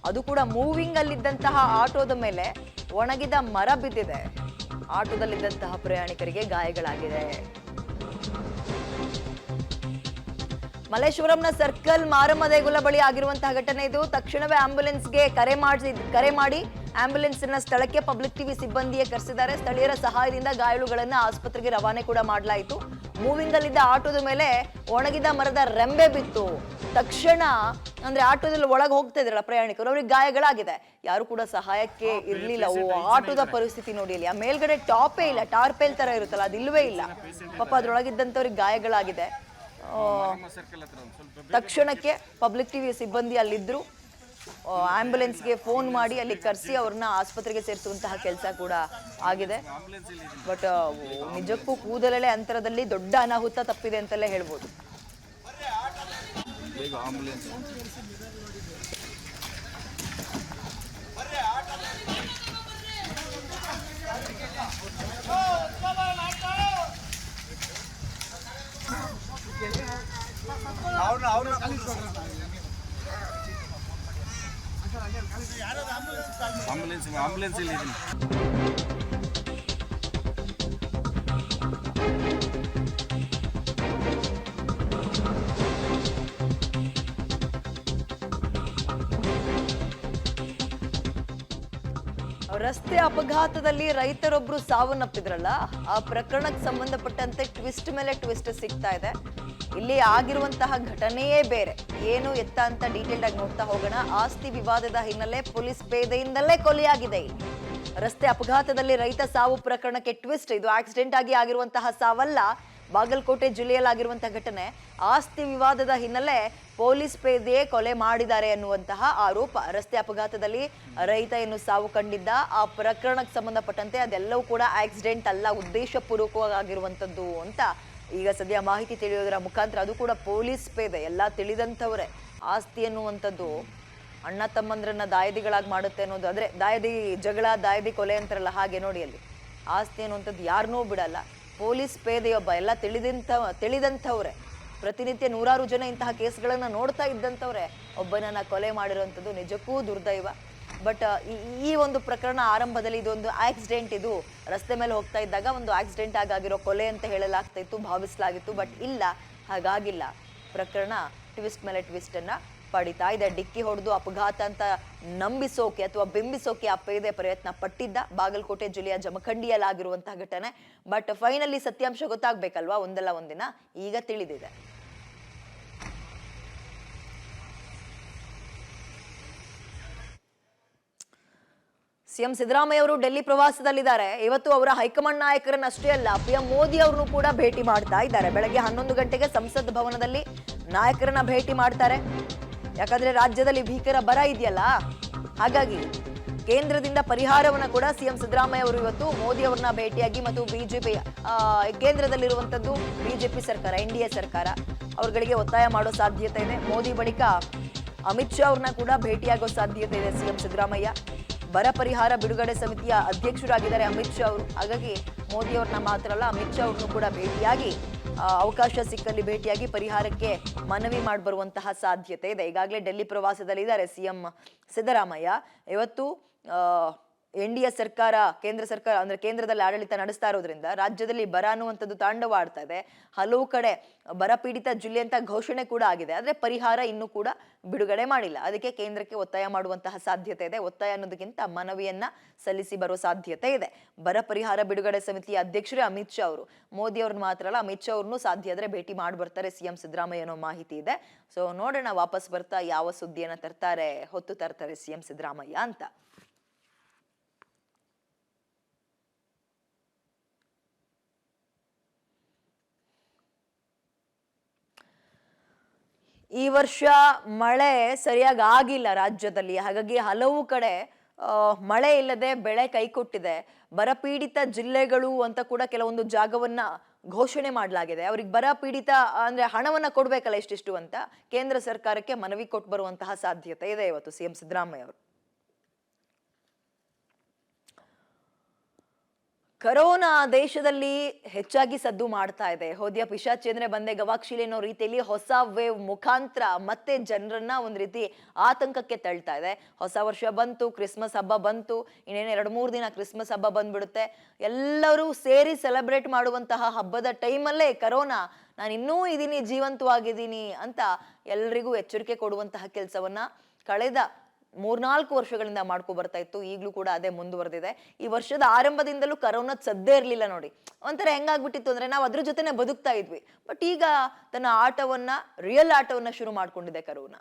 ಅದು ಕೂಡ ಮೂವಿಂಗ್ ಅಲ್ಲಿದ್ದಂತಹ ಆಟೋದ ಮೇಲೆ ಒಣಗಿದ ಮರ ಬಿದ್ದಿದೆ. ಆಟೋದಲ್ಲಿದ್ದಂತಹ ಪ್ರಯಾಣಿಕರಿಗೆ ಗಾಯಗಳಾಗಿದೆ. ಮಲ್ಲೇಶ್ವರಂನ ಸರ್ಕಲ್ ಮಾರಮ್ಮ ದೇಗುಲ ಬಳಿ ಆಗಿರುವಂತಹ ಘಟನೆ ಇದು. ತಕ್ಷಣವೇ ಆಂಬ್ಯುಲೆನ್ಸ್ಗೆ ಕರೆ ಮಾಡಿ ಆಂಬ್ಯುಲೆನ್ಸ್ನ ಸ್ಥಳಕ್ಕೆ ಪಬ್ಲಿಕ್ ಟಿವಿ ಸಿಬ್ಬಂದಿಯೇ ಕರೆಸಿದ್ದಾರೆ. ಸ್ಥಳೀಯರ ಸಹಾಯದಿಂದ ಗಾಯಾಳುಗಳನ್ನ ಆಸ್ಪತ್ರೆಗೆ ರವಾನೆ ಕೂಡ ಮಾಡಲಾಯಿತು. ಮೂವಿಂಗ್ ಅಲ್ಲಿದ್ದ ಆಟೋದ ಮೇಲೆ ಒಣಗಿದ ಮರದ ರೆಂಬೆ ಬಿತ್ತು. ತಕ್ಷಣ ಅಂದ್ರೆ ಆಟೋದಲ್ಲಿ ಒಳಗೆ ಹೋಗ್ತಾ ಇದ್ರಲ್ಲ ಪ್ರಯಾಣಿಕರು, ಅವ್ರಿಗೆ ಗಾಯಗಳಾಗಿದೆ. ಯಾರು ಕೂಡ ಸಹಾಯಕ್ಕೆ ಇರ್ಲಿಲ್ಲ. ಆಟೋದ ಪರಿಸ್ಥಿತಿ ನೋಡಿ ಇಲ್ಲಿ, ಆ ಮೇಲ್ಗಡೆ ಟಾಪೇ ಇಲ್ಲ, ಟಾರ್ಪೇಲ್ ತರ ಇರುತ್ತಲ್ಲ, ಅದಿಲ್ವೇ ಇಲ್ಲ. ಪಾಪ ಅದ್ರೊಳಗಿದ್ದಂಥವ್ರಿಗೆ ಗಾಯಗಳಾಗಿದೆ. ತಕ್ಷಣಕ್ಕೆ ಪಬ್ಲಿಕ್ ಟಿವಿ ಸಿಬ್ಬಂದಿ ಅಲ್ಲಿದ್ರು. ಆಂಬ್ಯುಲೆನ್ಸ್ಗೆ ಫೋನ್ ಮಾಡಿ ಅಲ್ಲಿ ಕರೆಸಿ ಅವ್ರನ್ನ ಆಸ್ಪತ್ರೆಗೆ ಸೇರಿಸುವಂತಹ ಕೆಲಸ ಕೂಡ ಆಗಿದೆ. ಬಟ್ ನಿಜಕ್ಕೂ ಕೂದಲೆಳೆ ಅಂತರದಲ್ಲಿ ದೊಡ್ಡ ಅನಾಹುತ ತಪ್ಪಿದೆ ಅಂತಲೇ ಹೇಳ್ಬೋದು. ಆಂಬುಲೆನ್ಸ್ ಇಲ್ಲಿ ರಸ್ತೆ ಅಪಘಾತದಲ್ಲಿ ರೈತರೊಬ್ರು ಸಾವನ್ನಪ್ಪಿದ್ರಲ್ಲ, ಆ ಪ್ರಕರಣಕ್ಕೆ ಸಂಬಂಧಪಟ್ಟಂತೆ ಟ್ವಿಸ್ಟ್ ಮೇಲೆ ಟ್ವಿಸ್ಟ್ ಸಿಗ್ತಾ ಇದೆ. ಇಲ್ಲಿ ಆಗಿರುವಂತಹ ಘಟನೆಯೇ ಬೇರೆ. ಏನು ಎತ್ತ ಅಂತ ಡೀಟೇಲ್ ಆಗಿ ನೋಡ್ತಾ ಹೋಗೋಣ. ಆಸ್ತಿ ವಿವಾದದ ಹಿನ್ನೆಲೆ ಪೊಲೀಸ್ ಪೇದೆಯಿಂದಲೇ ಕೊಲೆಯಾಗಿದೆ. ರಸ್ತೆ ಅಪಘಾತದಲ್ಲಿ ರೈತ ಸಾವು ಪ್ರಕರಣಕ್ಕೆ ಟ್ವಿಸ್ಟ್. ಇದು ಆಕ್ಸಿಡೆಂಟ್ ಆಗಿ ಆಗಿರುವಂತಹ ಸಾವಲ್ಲ, ಬಾಗಲಕೋಟೆ ಜಿಲ್ಲೆಯಲ್ಲಿ ಆಗಿರುವಂತಹ ಘಟನೆ. ಆಸ್ತಿ ವಿವಾದದ ಹಿನ್ನೆಲೆ ಪೊಲೀಸ್ ಪೇದೆಯೇ ಕೊಲೆ ಮಾಡಿದ್ದಾರೆ ಅನ್ನುವಂತಹ ಆರೋಪ. ರಸ್ತೆ ಅಪಘಾತದಲ್ಲಿ ರೈತ ಏನು ಸಾವು ಕಂಡಿದ್ದ, ಆ ಪ್ರಕರಣಕ್ಕೆ ಸಂಬಂಧಪಟ್ಟಂತೆ ಅದೆಲ್ಲವೂ ಕೂಡ ಆಕ್ಸಿಡೆಂಟ್ ಅಲ್ಲ, ಉದ್ದೇಶಪೂರ್ವಕವಾಗಿರುವಂತದ್ದು ಅಂತ ಈಗ ಸದ್ಯ ಮಾಹಿತಿ ತಿಳಿಯೋದರ ಮುಖಾಂತರ, ಅದು ಕೂಡ ಪೊಲೀಸ್ ಪೇದೆ, ಎಲ್ಲ ತಿಳಿದಂಥವ್ರೆ. ಆಸ್ತಿ ಅನ್ನುವಂಥದ್ದು ಅಣ್ಣ ತಮ್ಮಂದ್ರನ್ನ ದಾಯದಿಗಳಾಗಿ ಮಾಡುತ್ತೆ ಅನ್ನೋದು, ಅಂದ್ರೆ ದಾಯದಿ ಜಗಳ, ದಾಯದಿ ಕೊಲೆ ಅಂತಾರಲ್ಲ, ಹಾಗೆ ನೋಡಿ ಅಲ್ಲಿ ಆಸ್ತಿ ಅನ್ನುವಂಥದ್ದು ಯಾರನ್ನೂ ಬಿಡಲ್ಲ. ಪೊಲೀಸ್ ಪೇದೆಯೊಬ್ಬ, ಎಲ್ಲ ತಿಳಿದಂಥವ್ರೆ. ಪ್ರತಿನಿತ್ಯ ನೂರಾರು ಜನ ಇಂತಹ ಕೇಸ್ಗಳನ್ನ ನೋಡ್ತಾ ಇದ್ದಂಥವ್ರೆ ಒಬ್ಬನನ್ನ ಕೊಲೆ ಮಾಡಿರುವಂಥದ್ದು ನಿಜಕ್ಕೂ ದುರ್ದೈವ. ಬಟ್ ಈ ಒಂದು ಪ್ರಕರಣ ಆರಂಭದಲ್ಲಿ ಇದೊಂದು ಆಕ್ಸಿಡೆಂಟ್, ಇದು ರಸ್ತೆ ಮೇಲೆ ಹೋಗ್ತಾ ಇದ್ದಾಗ ಒಂದು ಆಕ್ಸಿಡೆಂಟ್ ಆಗಿರೋ ಕೊಲೆ ಅಂತ ಹೇಳಲಾಗ್ತಾ ಇತ್ತು, ಭಾವಿಸಲಾಗಿತ್ತು. ಬಟ್ ಇಲ್ಲ, ಹಾಗಾಗಿಲ್ಲ. ಪ್ರಕರಣ ಟ್ವಿಸ್ಟ್ ಮೇಲೆ ಟ್ವಿಸ್ಟ್ ಅನ್ನ ಪಡಿತಾ ಇದೆ. ಡಿಕ್ಕಿ ಹೊಡೆದು ಅಪಘಾತ ಅಂತ ನಂಬಿಸೋಕೆ ಅಥವಾ ಬಿಂಬಿಸೋಕೆ ಆ ಪೇದೆ ಪ್ರಯತ್ನ ಪಟ್ಟಿದ್ದ. ಬಾಗಲಕೋಟೆ ಜಿಲ್ಲೆಯ ಜಮಖಂಡಿಯಲ್ಲಿ ಆಗಿರುವಂತಹ ಘಟನೆ. ಬಟ್ ಫೈನಲಿ ಸತ್ಯಾಂಶ ಗೊತ್ತಾಗ್ಬೇಕಲ್ವಾ, ಒಂದಲ್ಲ ಒಂದಿನ. ಈಗ ತಿಳಿದಿದೆ. ಸಿಎಂ ಸಿದ್ದರಾಮಯ್ಯ ಅವರು ಡೆಲ್ಲಿ ಪ್ರವಾಸದಲ್ಲಿದ್ದಾರೆ. ಇವತ್ತು ಅವರ ಹೈಕಮಾಂಡ್ ನಾಯಕರನ್ನಷ್ಟೇ ಅಲ್ಲ, ಪಿಎಂ ಮೋದಿ ಅವರನ್ನು ಕೂಡ ಭೇಟಿ ಮಾಡ್ತಾ ಇದ್ದಾರೆ. ಬೆಳಗ್ಗೆ 11 ಗಂಟೆಗೆ ಸಂಸತ್ ಭವನದಲ್ಲಿ ನಾಯಕರನ್ನ ಭೇಟಿ ಮಾಡ್ತಾರೆ. ಯಾಕಂದ್ರೆ ರಾಜ್ಯದಲ್ಲಿ ಭೀಕರ ಬರ ಇದೆಯಲ್ಲ, ಹಾಗಾಗಿ ಕೇಂದ್ರದಿಂದ ಪರಿಹಾರವನ್ನ ಕೂಡ ಸಿಎಂ ಸಿದ್ದರಾಮಯ್ಯ ಅವರು ಇವತ್ತು ಮೋದಿ ಅವರನ್ನ ಭೇಟಿಯಾಗಿ, ಮತ್ತು ಬಿಜೆಪಿ ಕೇಂದ್ರದಲ್ಲಿರುವಂತದ್ದು ಬಿಜೆಪಿ ಸರ್ಕಾರ, NDA ಸರ್ಕಾರ, ಅವರುಗಳಿಗೆ ಒತ್ತಾಯ ಮಾಡೋ ಸಾಧ್ಯತೆ ಇದೆ. ಮೋದಿ ಬಳಿಕ ಅಮಿತ್ ಶಾ ಅವ್ರನ್ನ ಕೂಡ ಭೇಟಿಯಾಗೋ ಸಾಧ್ಯತೆ ಇದೆ ಸಿಎಂ ಸಿದ್ದರಾಮಯ್ಯ. ಬರ ಪರಿಹಾರ ಬಿಡುಗಡೆ ಸಮಿತಿಯ ಅಧ್ಯಕ್ಷರಾಗಿದ್ದಾರೆ ಅಮಿತ್ ಶಾ ಅವರು. ಹಾಗಾಗಿ ಮೋದಿ ಅವ್ರನ್ನ ಮಾತ್ರ ಅಲ್ಲ, ಅಮಿತ್ ಶಾ ಅವ್ರನ್ನು ಕೂಡ ಭೇಟಿಯಾಗಿ, ಅವಕಾಶ ಸಿಕ್ಕಲ್ಲಿ ಭೇಟಿಯಾಗಿ ಪರಿಹಾರಕ್ಕೆ ಮನವಿ ಮಾಡಿಬರುವಂತಹ ಸಾಧ್ಯತೆ ಇದೆ. ಈಗಾಗಲೇ ಡೆಲ್ಲಿ ಪ್ರವಾಸದಲ್ಲಿದ್ದಾರೆ ಸಿಎಂ ಸಿದ್ದರಾಮಯ್ಯ. ಇವತ್ತು NDA ಸರ್ಕಾರ, ಕೇಂದ್ರ ಸರ್ಕಾರ, ಅಂದ್ರೆ ಕೇಂದ್ರದಲ್ಲಿ ಆಡಳಿತ ನಡೆಸ್ತಾ ಇರೋದ್ರಿಂದ ರಾಜ್ಯದಲ್ಲಿ ಬರ ಅನ್ನುವಂಥದ್ದು ತಾಂಡವಾಡ್ತಾ ಇದೆ. ಹಲವು ಕಡೆ ಬರ ಪೀಡಿತ ಜಿಲ್ಲೆ ಅಂತ ಘೋಷಣೆ ಕೂಡ ಆಗಿದೆ, ಆದ್ರೆ ಪರಿಹಾರ ಇನ್ನೂ ಕೂಡ ಬಿಡುಗಡೆ ಮಾಡಿಲ್ಲ. ಅದಕ್ಕೆ ಕೇಂದ್ರಕ್ಕೆ ಒತ್ತಾಯ ಮಾಡುವಂತಹ ಸಾಧ್ಯತೆ ಇದೆ. ಒತ್ತಾಯ ಅನ್ನೋದಕ್ಕಿಂತ ಮನವಿಯನ್ನ ಸಲ್ಲಿಸಿ ಬರೋ ಸಾಧ್ಯತೆ ಇದೆ. ಬರ ಪರಿಹಾರ ಬಿಡುಗಡೆ ಸಮಿತಿಯ ಅಧ್ಯಕ್ಷರೇ ಅಮಿತ್ ಶಾ ಅವರು. ಮೋದಿ ಅವ್ರನ್ನ ಮಾತ್ರ ಅಲ್ಲ, ಅಮಿತ್ ಶಾ ಅವ್ರನ್ನು ಸಾಧ್ಯ ಆದ್ರೆ ಭೇಟಿ ಮಾಡಿ ಬರ್ತಾರೆ ಸಿಎಂ ಸಿದ್ದರಾಮಯ್ಯ ಅನ್ನೋ ಮಾಹಿತಿ ಇದೆ. ಸೊ ನೋಡೋಣ ವಾಪಸ್ ಬರ್ತಾ ಯಾವ ಸುದ್ದಿಯನ್ನ ತರ್ತಾರೆ, ಹೊತ್ತು ತರ್ತಾರೆ ಸಿಎಂ ಸಿದ್ದರಾಮಯ್ಯ ಅಂತ. ಈ ವರ್ಷ ಮಳೆ ಸರಿಯಾಗಿ ಆಗಿಲ್ಲ ರಾಜ್ಯದಲ್ಲಿ. ಹಾಗಾಗಿ ಹಲವು ಕಡೆ ಮಳೆ ಇಲ್ಲದೆ ಬೆಳೆ ಕೈಕೊಟ್ಟಿದೆ. ಬರಪೀಡಿತ ಜಿಲ್ಲೆಗಳು ಅಂತ ಕೂಡ ಕೆಲವೊಂದು ಜಾಗವನ್ನ ಘೋಷಣೆ ಮಾಡಲಾಗಿದೆ. ಅವ್ರಿಗೆ ಬರ ಪೀಡಿತ ಅಂದ್ರೆ ಹಣವನ್ನ ಕೊಡ್ಬೇಕಲ್ಲ ಇಷ್ಟಿಷ್ಟು ಅಂತ ಕೇಂದ್ರ ಸರ್ಕಾರಕ್ಕೆ ಮನವಿ ಕೊಟ್ಟು ಬರುವಂತಹ ಸಾಧ್ಯತೆ ಇದೆ ಇವತ್ತು ಸಿಎಂ ಸಿದ್ದರಾಮಯ್ಯ ಅವರು. ಕರೋನಾ ದೇಶದಲ್ಲಿ ಹೆಚ್ಚಾಗಿ ಸದ್ದು ಮಾಡ್ತಾ ಇದೆ. ಹೋದ್ಯ ಪಿಶಾಚಿ ಅಂದ್ರೆ ಬಂದೆ ಗವಾಕ್ಷಿಲಿ ಅನ್ನೋ ರೀತಿಯಲ್ಲಿ ಹೊಸ ವೇವ್ ಮುಖಾಂತರ ಮತ್ತೆ ಜನರನ್ನ ಒಂದ್ ರೀತಿ ಆತಂಕಕ್ಕೆ ತಳ್ತಾ ಇದೆ. ಹೊಸ ವರ್ಷ ಬಂತು, ಕ್ರಿಸ್ಮಸ್ ಹಬ್ಬ ಬಂತು, ಇನ್ನೇನು 2-3 ದಿನ ಕ್ರಿಸ್ಮಸ್ ಹಬ್ಬ ಬಂದ್ಬಿಡುತ್ತೆ. ಎಲ್ಲರೂ ಸೇರಿ ಸೆಲೆಬ್ರೇಟ್ ಮಾಡುವಂತಹ ಹಬ್ಬದ ಟೈಮಲ್ಲೇ ಕರೋನಾ ನಾನು ಇನ್ನೂ ಇದೀನಿ, ಜೀವಂತವಾಗಿದ್ದೀನಿ ಅಂತ ಎಲ್ರಿಗೂ ಎಚ್ಚರಿಕೆ ಕೊಡುವಂತಹ ಕೆಲಸವನ್ನ ಕಳೆದ 3-4 ವರ್ಷಗಳಿಂದ ಮಾಡ್ಕೊ ಬರ್ತಾ ಇತ್ತು. ಈಗ್ಲೂ ಕೂಡ ಅದೇ ಮುಂದುವರೆದಿದೆ. ಈ ವರ್ಷದ ಆರಂಭದಿಂದಲೂ ಕರೋನಾದ್ ಸದ್ದೇ ಇರ್ಲಿಲ್ಲ ನೋಡಿ. ಒಂಥರ ಹೆಂಗಾಗ್ಬಿಟ್ಟಿತ್ತು ಅಂದ್ರೆ ನಾವು ಅದ್ರ ಜೊತೆನೆ ಬದುಕ್ತಾ ಇದ್ವಿ. ಬಟ್ ಈಗ ತನ್ನ ಆಟವನ್ನ, ರಿಯಲ್ ಆಟವನ್ನ ಶುರು ಮಾಡ್ಕೊಂಡಿದೆ ಕರೋನಾ.